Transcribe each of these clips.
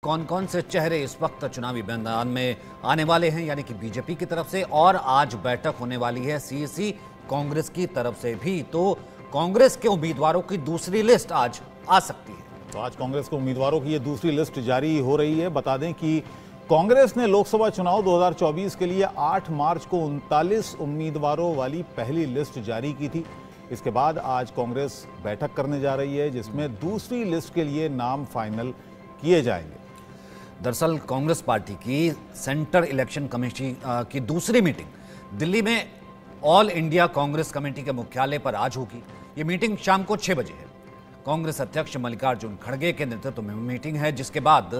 कौन कौन से चेहरे इस वक्त चुनावी मैदान में आने वाले हैं, यानी कि बीजेपी की तरफ से, और आज बैठक होने वाली है सीएसी कांग्रेस की तरफ से भी। तो कांग्रेस के उम्मीदवारों की दूसरी लिस्ट आज आ सकती है। तो आज कांग्रेस के उम्मीदवारों की ये दूसरी लिस्ट जारी हो रही है। बता दें कि कांग्रेस ने लोकसभा चुनाव 2024 के लिए 8 मार्च को 39 उम्मीदवारों वाली पहली लिस्ट जारी की थी। इसके बाद आज कांग्रेस बैठक करने जा रही है, जिसमें दूसरी लिस्ट के लिए नाम फाइनल किए जाएंगे। दरअसल कांग्रेस पार्टी की सेंट्रल इलेक्शन कमेटी की दूसरी मीटिंग दिल्ली में ऑल इंडिया कांग्रेस कमेटी के मुख्यालय पर आज होगी। ये मीटिंग शाम को 6 बजे है। कांग्रेस अध्यक्ष मल्लिकार्जुन खड़गे के नेतृत्व में मीटिंग है, जिसके बाद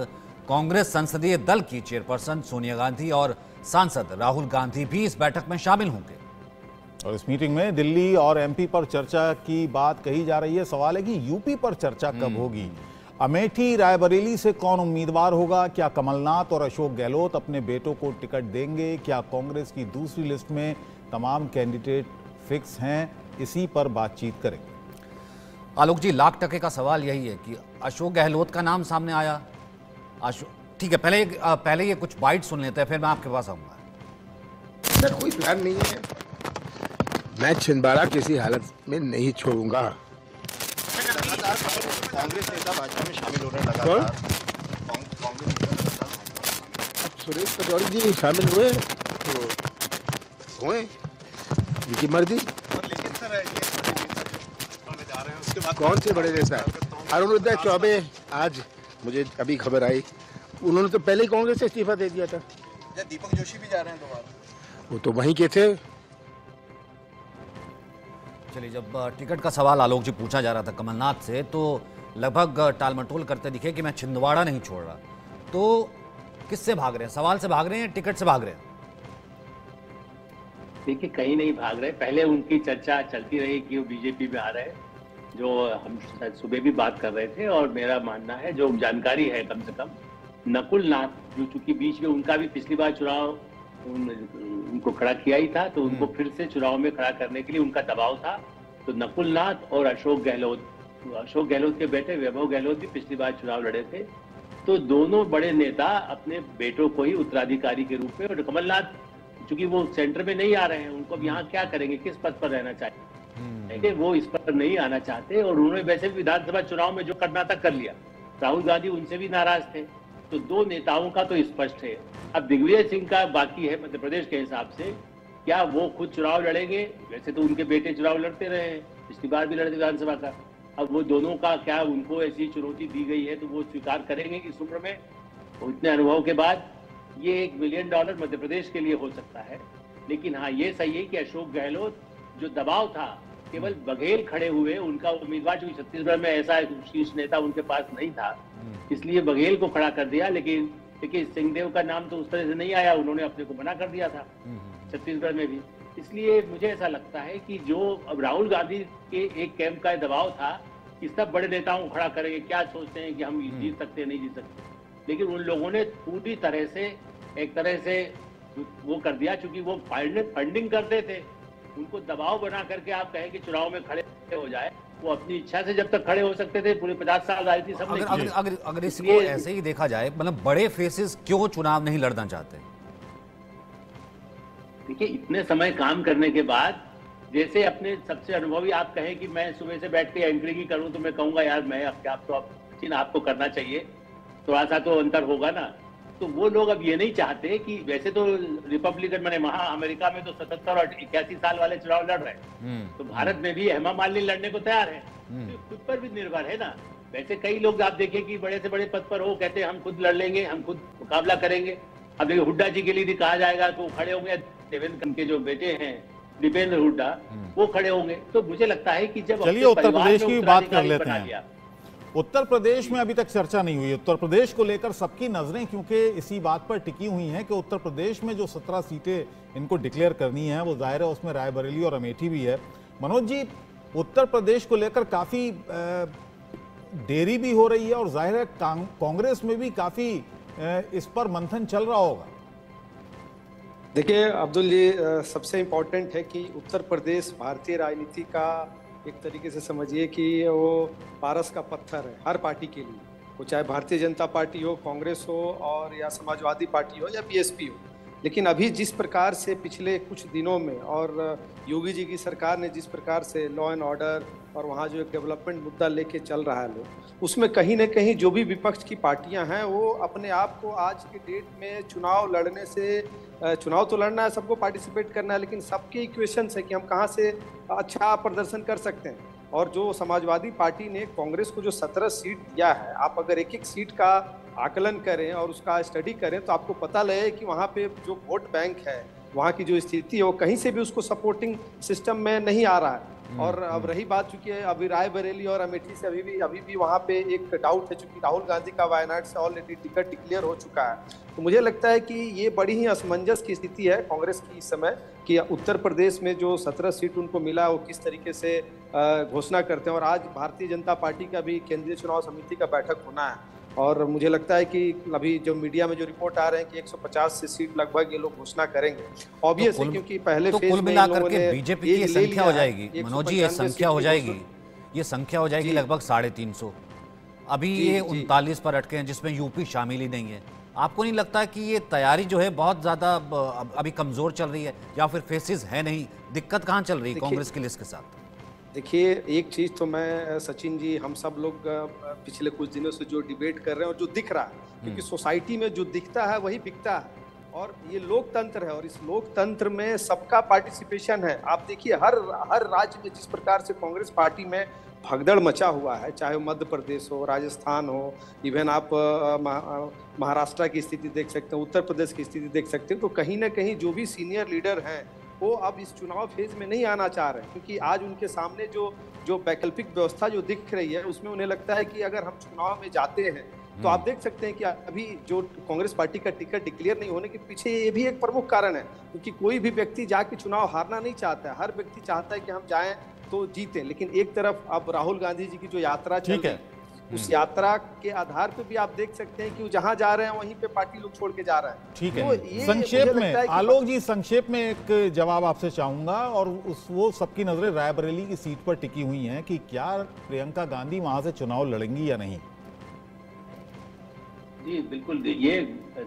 कांग्रेस संसदीय दल की चेयरपर्सन सोनिया गांधी और सांसद राहुल गांधी भी इस बैठक में शामिल होंगे। और इस मीटिंग में दिल्ली और एमपी पर चर्चा की बात कही जा रही है। सवाल है कि यूपी पर चर्चा कब होगी। अमेठी रायबरेली से कौन उम्मीदवार होगा? क्या कमलनाथ और अशोक गहलोत अपने बेटों को टिकट देंगे? क्या कांग्रेस की दूसरी लिस्ट में तमाम कैंडिडेट फिक्स हैं? इसी पर बातचीत करेंगे। आलोक जी, लाख टके का सवाल यही है कि अशोक गहलोत का नाम सामने आया। ठीक है, पहले ये कुछ बाइट सुन लेते हैं, फिर मैं आपके पास आऊंगा। सर, कोई प्लान नहीं है। मैं छिंदवाड़ा किसी हालत में नहीं छोड़ूंगा। कांग्रेस नेता भाजपा में शामिल हो रहे हैं कौन? अब सुरेश पटौड़ी जी शामिल हुए तो हुए, उनकी मर्जी। लेकिन सर ये जा रहे हैं, उसके बाद कौन से बड़े नेता? अरुणोदय चौबे, आज मुझे अभी खबर आई, उन्होंने तो पहले ही कांग्रेस से इस्तीफा दे दिया था। दीपक जोशी भी जा रहे हैं दोबारा। वो तो वहीं के थे। चलिए, जब टिकट का सवाल आलोक जी पूछा जा रहा था कमलनाथ से, तो लगभग टालमटोल करते दिखे कि मैं छिंदवाड़ा नहीं छोड़ रहा। तो किससे भाग रहे हैं? सवाल से भाग रहे हैं, टिकट से भाग रहे हैं? देखिए, कहीं नहीं भाग रहे। पहले उनकी चर्चा चलती रही कि वो बीजेपी में आ रहे हैं, जो हम सुबह भी बात कर रहे थे। और मेरा मानना है, जो जानकारी है कम से कम, नकुल नाथ जो चूंकि बीच में उनका भी पिछली बार चुनाव उनको खड़ा किया ही था, तो उनको फिर से चुनाव में खड़ा करने के लिए उनका दबाव था। तो नकुल नाथ और अशोक गहलोत के बेटे वैभव गहलोत भी पिछली बार चुनाव लड़े थे। तो दोनों बड़े नेता अपने बेटों को ही उत्तराधिकारी के रूप में, और कमलनाथ चूंकि वो सेंटर में नहीं आ रहे हैं, उनको अब यहाँ क्या करेंगे, किस पद पर रहना चाहिए, वो इस पर नहीं आना चाहते। और उन्होंने वैसे भी विधानसभा चुनाव में जो करना था कर लिया। राहुल गांधी उनसे भी नाराज थे। तो दो नेताओं का तो स्पष्ट है। अब दिग्विजय सिंह का बाकी है मध्य प्रदेश के हिसाब से, क्या वो खुद चुनाव लड़ेंगे? वैसे तो उनके बेटे चुनाव लड़ते रहे हैं, पिछली बार भी लड़े विधानसभा का। अब वो दोनों का क्या, उनको ऐसी चुनौती दी गई है तो वो स्वीकार करेंगे इस उम्र में? इतने अनुभव के बाद ये $1 मिलियन मध्य प्रदेश के लिए हो सकता है। लेकिन हाँ, ये सही है कि अशोक गहलोत, जो दबाव था, केवल बघेल खड़े हुए, उनका उम्मीदवार जो छत्तीसगढ़ में ऐसा शीर्ष नेता उनके पास नहीं था, इसलिए बघेल को खड़ा कर दिया। लेकिन देखिए, सिंहदेव का नाम तो उस तरह से नहीं आया, उन्होंने अपने को मना कर दिया था छत्तीसगढ़ में भी। इसलिए मुझे ऐसा लगता है कि जो अब राहुल गांधी के एक कैंप का दबाव था कि सब बड़े नेताओं को खड़ा करेंगे, क्या सोचते हैं कि हम जीत सकते हैं, नहीं जीत सकते, लेकिन उन लोगों ने पूरी तरह से एक तरह से वो कर दिया। चूंकि वो फंडिंग करते थे, उनको दबाव बना करके आप कहें कि चुनाव में खड़े हो जाए, वो अपनी इच्छा से जब तक खड़े हो सकते थे। पूरे 50 साल राजनीति सबने। अगर इसको ऐसे ही देखा जाए, मतलब बड़े फेसेस क्यों चुनाव नहीं लड़ना चाहते? देखिए, इतने समय काम करने के बाद, जैसे अपने सबसे अनुभवी आप कहें कि मैं सुबह से बैठ के एंकरिंग करूं, तो मैं कहूंगा यार मैं आपको करना चाहिए, थोड़ा सा तो अंतर होगा ना। तो वो लोग अब ये नहीं चाहते कि, वैसे तो रिपब्लिकन मैंने वहां अमेरिका में तो 77 और 81 साल वाले चुनाव लड़ रहे हैं, तो भारत में भी हेमा मालिनी लड़ने को तैयार है। तो खुद पर भी निर्भर है ना। वैसे कई लोग आप देखिए कि बड़े से बड़े पद पर हो, कहते हैं हम खुद लड़ लेंगे, हम खुद मुकाबला करेंगे। अब देखिए, हुड्डा जी के लिए भी कहा जाएगा तो खड़े होंगे। देवेंद्र के जो बेटे हैं दीपेंद्र हुड्डा, वो खड़े होंगे। तो मुझे लगता है कि जब चलिए उत्तर प्रदेश की बात कर लेते हैं। उत्तर प्रदेश में अभी तक चर्चा नहीं हुई। उत्तर प्रदेश को लेकर सबकी नजरें क्योंकि इसी बात पर टिकी हुई हैं कि उत्तर प्रदेश में जो 17 सीटें इनको डिक्लेयर करनी है, वो जाहिर है उसमें रायबरेली और अमेठी भी है। मनोज जी, उत्तर प्रदेश को लेकर काफी देरी भी हो रही है और जाहिर है कांग्रेस में भी काफी इस पर मंथन चल रहा होगा। देखिए अब्दुल जी, सबसे इम्पोर्टेंट है कि उत्तर प्रदेश भारतीय राजनीति का एक तरीके से समझिए कि वो पारस का पत्थर है हर पार्टी के लिए। वो चाहे भारतीय जनता पार्टी हो, कांग्रेस हो और या समाजवादी पार्टी हो या बीएसपी हो। लेकिन अभी जिस प्रकार से पिछले कुछ दिनों में और योगी जी की सरकार ने जिस प्रकार से लॉ एंड ऑर्डर और वहाँ जो एक डेवलपमेंट मुद्दा लेके चल रहा है लोग, उसमें कहीं ना कहीं जो भी विपक्ष की पार्टियां हैं वो अपने आप को आज के डेट में चुनाव लड़ने से, चुनाव तो लड़ना है, सबको पार्टिसिपेट करना है, लेकिन सबके इक्वेशंस है कि हम कहाँ से अच्छा प्रदर्शन कर सकते हैं। और जो समाजवादी पार्टी ने कांग्रेस को जो 17 सीट दिया है, आप अगर एक एक सीट का आकलन करें और उसका स्टडी करें तो आपको पता लगे कि वहाँ पे जो वोट बैंक है, वहाँ की जो स्थिति है, वो कहीं से भी उसको सपोर्टिंग सिस्टम में नहीं आ रहा है। और अब रही बात, चूंकि अभी रायबरेली और अमेठी से अभी भी वहाँ पे एक डाउट है, चूंकि राहुल गांधी का वायनाड से ऑलरेडी टिकट डिक्लेयर हो चुका है। तो मुझे लगता है कि ये बड़ी ही असमंजस की स्थिति है कांग्रेस की इस समय, कि उत्तर प्रदेश में जो 17 सीट उनको मिला वो किस तरीके से घोषणा करते हैं। और आज भारतीय जनता पार्टी का भी केंद्रीय चुनाव समिति का बैठक होना है, और मुझे लगता है कि अभी जो मीडिया में जो रिपोर्ट आ रहे हैं कि 150 से सीट लगभग ये लोग घोषणा करेंगे, ऑब्वियसली, क्योंकि पहले तो कुल मिलाकर के बीजेपी की संख्या हो जाएगी, मनोज जी, ये संख्या हो जाएगी लगभग 350। अभी ये 39 पर अटके हैं, जिसमें यूपी शामिल ही नहीं है। आपको नहीं लगता कि ये तैयारी जो है बहुत ज्यादा अभी कमजोर चल रही है, या फिर फेसेस है नहीं? दिक्कत कहाँ चल रही है कांग्रेस की लिस्ट के साथ? देखिए, एक चीज़ तो मैं, सचिन जी, हम सब लोग पिछले कुछ दिनों से जो डिबेट कर रहे हैं और जो दिख रहा है, क्योंकि सोसाइटी में जो दिखता है वही बिकता है, और ये लोकतंत्र है, और इस लोकतंत्र में सबका पार्टिसिपेशन है। आप देखिए हर राज्य में जिस प्रकार से कांग्रेस पार्टी में भगदड़ मचा हुआ है, चाहे मध्य प्रदेश हो, राजस्थान हो, इवन आप महाराष्ट्र की स्थिति देख सकते हैं, उत्तर प्रदेश की स्थिति देख सकते हैं। तो कहीं ना कहीं जो भी सीनियर लीडर हैं वो अब इस चुनाव फेज में नहीं आना चाह रहे हैं, क्योंकि आज उनके सामने जो वैकल्पिक व्यवस्था जो दिख रही है, उसमें उन्हें लगता है कि अगर हम चुनाव में जाते हैं तो आप देख सकते हैं कि अभी जो कांग्रेस पार्टी का टिकट डिक्लेयर नहीं होने के पीछे ये भी एक प्रमुख कारण है, क्योंकि कोई भी व्यक्ति जाके चुनाव हारना नहीं चाहता है। हर व्यक्ति चाहता है कि हम जाएं तो जीतें। लेकिन एक तरफ अब राहुल गांधी जी की जो यात्रा चल रही है, उस यात्रा के आधार पे भी आप देख सकते हैं कि वो जहां जा रहे हैं वहीं पे पार्टी लोग छोड़ के जा रहे हैं। ठीक है, तो संक्षेप में आलोक जी, संक्षेप में एक जवाब आपसे चाहूंगा, और वो सबकी नजरें रायबरेली की सीट पर टिकी हुई हैं कि क्या प्रियंका गांधी वहां से चुनाव लड़ेंगी या नहीं? जी बिल्कुल, ये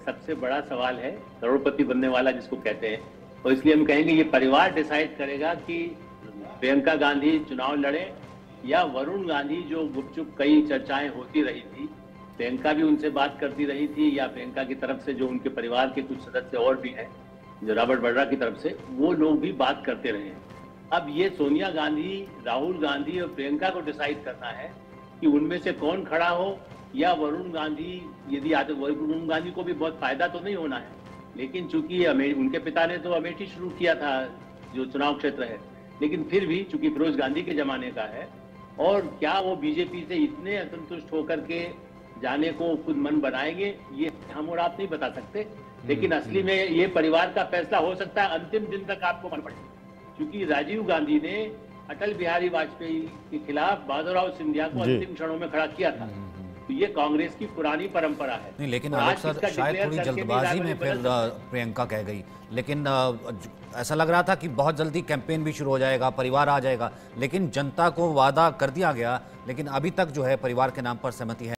सबसे बड़ा सवाल है, करोड़पति बनने वाला जिसको कहते हैं। और इसलिए हम कहेंगे ये परिवार डिसाइड करेगा कि प्रियंका गांधी चुनाव लड़े या वरुण गांधी, जो गुपचुप कई चर्चाएं होती रही थी, प्रियंका भी उनसे बात करती रही थी, या प्रियंका की तरफ से जो उनके परिवार के कुछ सदस्य और भी हैं, जो रॉबर्ट वड्रा की तरफ से, वो लोग भी बात करते रहे हैं। अब ये सोनिया गांधी, राहुल गांधी और प्रियंका को डिसाइड करना है कि उनमें से कौन खड़ा हो, या वरुण गांधी यदि आते, वरुण गांधी को भी बहुत फायदा तो नहीं होना है, लेकिन चूंकि उनके पिता ने तो अमेठी शुरू किया था जो चुनाव क्षेत्र है, लेकिन फिर भी चूंकि फिरोज गांधी के जमाने का है, और क्या वो बीजेपी से इतने असंतुष्ट होकर के जाने को खुद मन बनाएंगे, ये हम और आप नहीं बता सकते। लेकिन असली में ये परिवार का फैसला हो सकता है, अंतिम दिन तक आपको मन पड़े, क्योंकि राजीव गांधी ने अटल बिहारी वाजपेयी के खिलाफ बहादुरराव सिंधिया को अंतिम क्षणों में खड़ा किया था। तो ये कांग्रेस की पुरानी परंपरा है। नहीं, लेकिन आलोक सर, शायद थोड़ी जल्दबाजी में फिर प्रियंका कह गई, लेकिन ऐसा लग रहा था कि बहुत जल्दी कैंपेन भी शुरू हो जाएगा, परिवार आ जाएगा, लेकिन जनता को वादा कर दिया गया, लेकिन अभी तक जो है परिवार के नाम पर सहमति है।